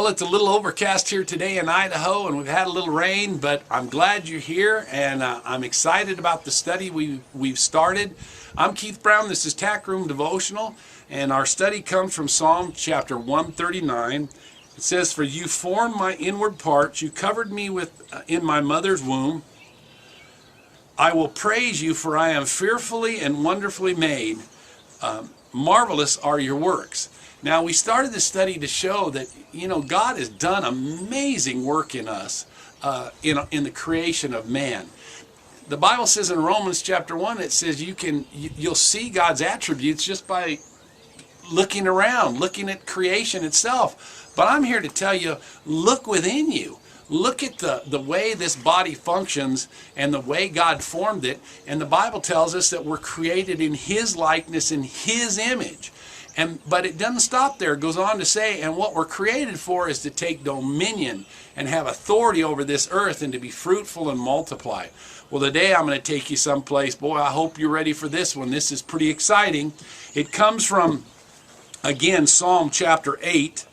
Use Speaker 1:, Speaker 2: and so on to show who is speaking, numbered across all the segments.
Speaker 1: Well, it's a little overcast here today in Idaho, and we've had a little rain, but I'm glad you're here, and I'm excited about the study we've started. I'm Keith Brown. This is Tack Room Devotional, and our study comes from Psalm chapter 139. It says, "For you formed my inward parts, you covered me in my mother's womb. I will praise you, for I am fearfully and wonderfully made. Marvelous are your works." Now, we started this study to show that, God has done amazing work in us, in the creation of man. The Bible says in Romans chapter 1, it says you'll see God's attributes just by looking around, looking at creation itself. But I'm here to tell you, look within you. Look at the way this body functions and the way God formed it. And the Bible tells us that we're created in His likeness, in His image. But it doesn't stop there. It goes on to say, and what we're created for is to take dominion and have authority over this earth and to be fruitful and multiply. Well, today I'm going to take you someplace. Boy, I hope you're ready for this one. This is pretty exciting. It comes from, again, Psalm chapter 8.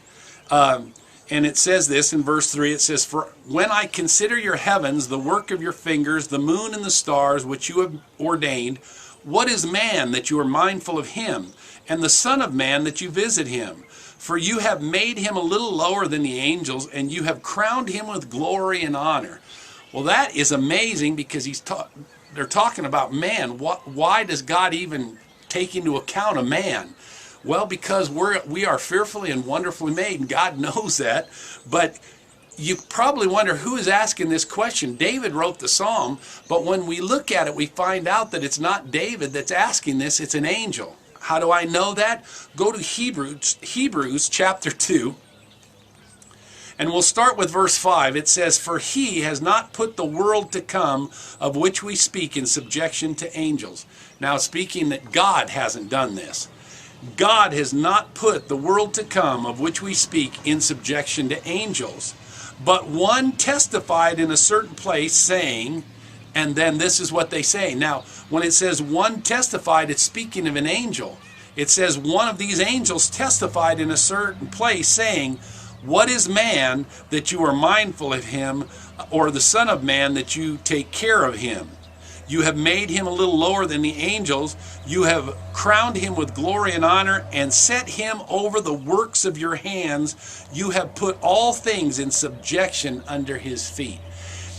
Speaker 1: And it says this in verse 3. It says, "For when I consider your heavens, the work of your fingers, the moon and the stars which you have ordained, what is man that you are mindful of him, and the son of man that you visit him? For you have made him a little lower than the angels, and you have crowned him with glory and honor." Well, that is amazing, because they're talking about man. Why does God even take into account a man? Well, because we are fearfully and wonderfully made, and God knows that. But you probably wonder who is asking this question. David wrote the psalm, but when we look at it, we find out that it's not David that's asking this, it's an angel. How do I know that? Go to Hebrews chapter 2, and we'll start with verse 5. It says, "For he has not put the world to come of which we speak in subjection to angels." Now, speaking that God hasn't done this. God has not put the world to come of which we speak in subjection to angels. But one testified in a certain place, saying, and then this is what they say. Now, when it says one testified, it's speaking of an angel. It says one of these angels testified in a certain place, saying, "What is man that you are mindful of him, or the son of man that you take care of him? You have made him a little lower than the angels. You have crowned him with glory and honor and set him over the works of your hands. You have put all things in subjection under his feet."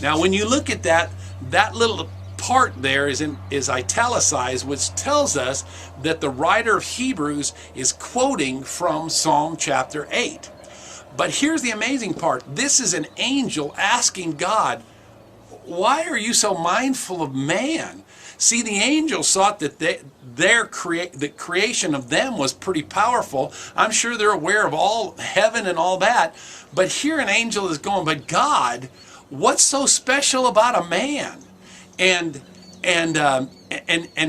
Speaker 1: Now, when you look at that little part there is italicized, which tells us that the writer of Hebrews is quoting from Psalm chapter 8. But here's the amazing part. This is an angel asking God, why are you so mindful of man? See, the angels thought that the creation of them was pretty powerful. I'm sure they're aware of all heaven and all that. But here an angel is going, but God, what's so special about a man? And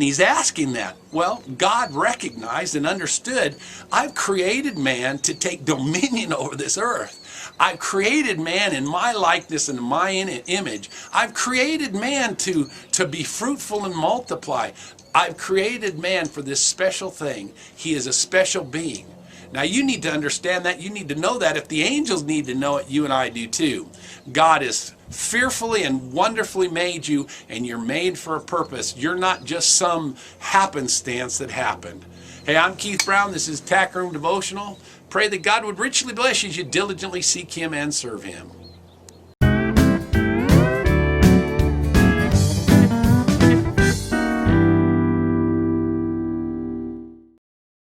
Speaker 1: he's asking that. Well, God recognized and understood, I've created man to take dominion over this earth. I've created man in my likeness and my image. I've created man to be fruitful and multiply. I've created man for this special thing. He is a special being. Now, you need to understand that. You need to know that. If the angels need to know it, you and I do too. God is fearfully and wonderfully made you, and you're made for a purpose. You're not just some happenstance that happened. Hey, I'm Keith Brown. This is Tack Room Devotional. Pray that God would richly bless you as you diligently seek Him and serve Him.